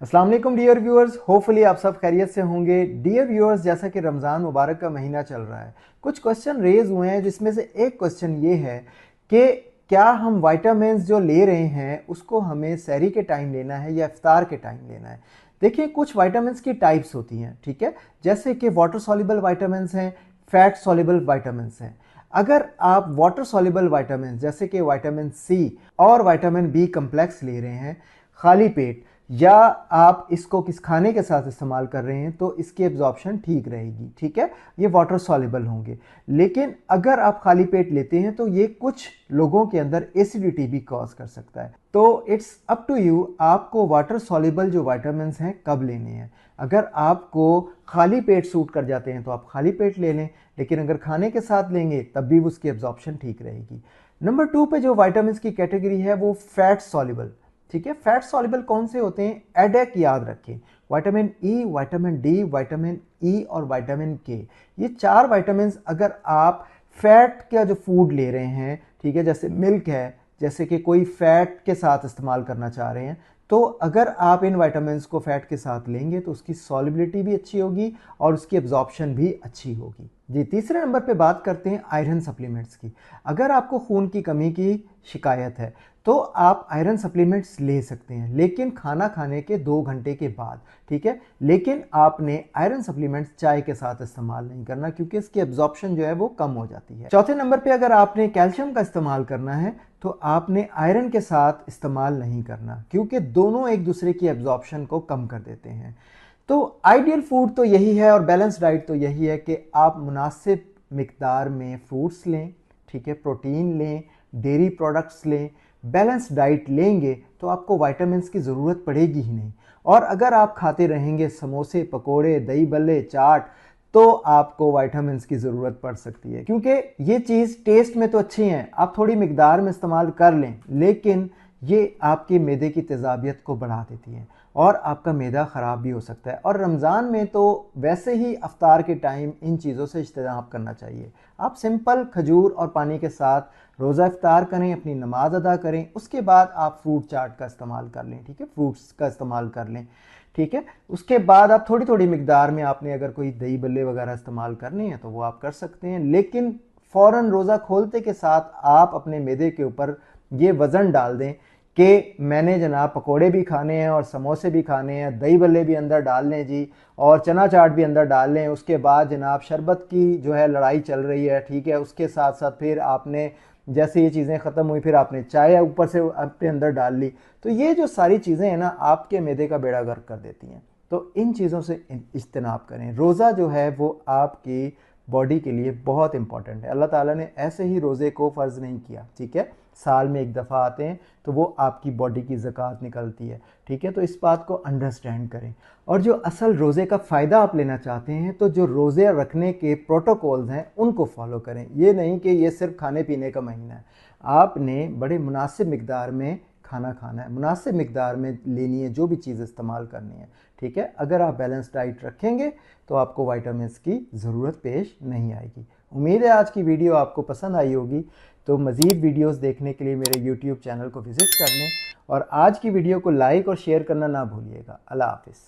अस्सलाम वालेकुम dear viewers, hopefully आप सब खैरियत से होंगे। डियर व्यूअर्स, जैसा कि रमज़ान मुबारक का महीना चल रहा है, कुछ क्वेश्चन रेज हुए हैं, जिसमें से एक क्वेश्चन ये है कि क्या हम वाइटामिन्स जो ले रहे हैं उसको हमें सहरी के टाइम लेना है या इफ्तार के टाइम लेना है। देखिए, कुछ वाइटामिन्स की टाइप्स होती हैं, ठीक है, जैसे कि वाटर सॉल्युबल वाइटामिन्स हैं, फैट सॉल्युबल वाइटामिन्स हैं। अगर आप वाटर सॉल्युबल वाइटामिन जैसे कि विटामिन सी और विटामिन बी कम्प्लेक्स ले रहे हैं खाली पेट, या आप इसको किस खाने के साथ इस्तेमाल कर रहे हैं, तो इसकी एब्जॉर्प्शन ठीक रहेगी, ठीक है, ये वाटर सॉल्युबल होंगे। लेकिन अगर आप खाली पेट लेते हैं तो ये कुछ लोगों के अंदर एसिडिटी भी कॉज कर सकता है। तो इट्स अप टू यू, आपको वाटर सॉल्युबल जो विटामिन हैं कब लेने हैं। अगर आपको खाली पेट सूट कर जाते हैं तो आप खाली पेट ले लें, लेकिन अगर खाने के साथ लेंगे तब भी उसकी एब्जॉर्प्शन ठीक रहेगी। नंबर 2 पे जो विटामिन की कैटेगरी है वो फैट सॉल्युबल, ठीक है। फैट सॉल्युबल कौन से होते हैं? एडेक याद रखें, vitamin E, vitamin D, vitamin E और विटामिन के, ये 4 विटामिन अगर आप फैट का जो फूड ले रहे हैं, ठीक है, जैसे मिल्क है, जैसे कि कोई फैट के साथ इस्तेमाल करना चाह रहे हैं, तो अगर आप इन विटामिन को फैट के साथ लेंगे तो उसकी सॉल्युबिलिटी भी अच्छी होगी और उसकी एब्जॉर्प्शन भी अच्छी होगी। जी, तीसरे नंबर पे बात करते हैं आयरन सप्लीमेंट्स की। अगर आपको खून की कमी की शिकायत है तो आप आयरन सप्लीमेंट्स ले सकते हैं, लेकिन खाना खाने के 2 घंटे के बाद, ठीक है। लेकिन आपने आयरन सप्लीमेंट्स चाय के साथ इस्तेमाल नहीं करना, क्योंकि इसकी एब्जॉर्प्शन जो है वो कम हो जाती है। चौथे नंबर पे अगर आपने कैल्शियम का इस्तेमाल करना है तो आपने आयरन के साथ इस्तेमाल नहीं करना, क्योंकि दोनों एक दूसरे की एब्जॉर्प्शन को कम कर देते हैं। तो आइडियल फूड तो यही है और बैलेंस डाइट तो यही है कि आप मुनासिब मिकदार में फ्रूट्स लें, ठीक है, प्रोटीन लें, डेयरी प्रोडक्ट्स लें, बैलेंस डाइट लेंगे तो आपको विटामिन्स की ज़रूरत पड़ेगी ही नहीं। और अगर आप खाते रहेंगे समोसे, पकोड़े, दही बल्ले, चाट, तो आपको विटामिन्स की ज़रूरत पड़ सकती है, क्योंकि ये चीज़ टेस्ट में तो अच्छी हैं, आप थोड़ी मिकदार में इस्तेमाल कर लें, लेकिन ये आपके मैदे की तेज़ाबियत को बढ़ा देती है और आपका मैदा ख़राब भी हो सकता है। और रमज़ान में तो वैसे ही अफ्तार के टाइम इन चीज़ों से इज्तनाब करना चाहिए। आप सिंपल खजूर और पानी के साथ रोज़ा इफ्तार करें, अपनी नमाज अदा करें, उसके बाद आप फ्रूट चाट का इस्तेमाल कर लें, ठीक है, फ्रूट्स का इस्तेमाल कर लें, ठीक है। उसके बाद आप थोड़ी थोड़ी मिकदार में आपने अगर कोई दही बल्ले वगैरह इस्तेमाल करने हैं तो वो आप कर सकते हैं, लेकिन फ़ौरन रोज़ा खोलते के साथ आप अपने मैदे के ऊपर ये वज़न डाल दें कि मैंने जनाब पकोड़े भी खाने हैं और समोसे भी खाने हैं, दही बल्ले भी अंदर डाल लें जी, और चना चाट भी अंदर डाल लें। उसके बाद जनाब शरबत की जो है लड़ाई चल रही है, ठीक है, उसके साथ साथ फिर आपने जैसे ये चीज़ें ख़त्म हुई फिर आपने चाय ऊपर से अपने अंदर डाल ली, तो ये जो सारी चीज़ें हैं ना आपके मैदे का बेड़ा गर्क कर देती हैं। तो इन चीज़ों से इज्तनाब करें। रोज़ा जो है वो आपकी बॉडी के लिए बहुत इंपॉर्टेंट है। अल्लाह ताला ने ऐसे ही रोज़े को फ़र्ज़ नहीं किया, ठीक है, साल में एक दफ़ा आते हैं तो वो आपकी बॉडी की ज़कात निकलती है, ठीक है। तो इस बात को अंडरस्टैंड करें। और जो असल रोज़े का फ़ायदा आप लेना चाहते हैं तो जो रोज़े रखने के प्रोटोकॉल्स हैं उनको फॉलो करें। ये नहीं कि ये सिर्फ खाने पीने का महीना है, आपने बड़े मुनासिब मिकदार में खाना खाना है, मुनासिब मिकदार में लेनी है जो भी चीज़ इस्तेमाल करनी है, ठीक है। अगर आप बैलेंस डाइट रखेंगे तो आपको विटामिन की ज़रूरत पेश नहीं आएगी। उम्मीद है आज की वीडियो आपको पसंद आई होगी। तो मज़ीद वीडियोस देखने के लिए मेरे यूट्यूब चैनल को विज़िट कर लें और आज की वीडियो को लाइक और शेयर करना ना भूलिएगा। अल्लाह हाफ़िज़।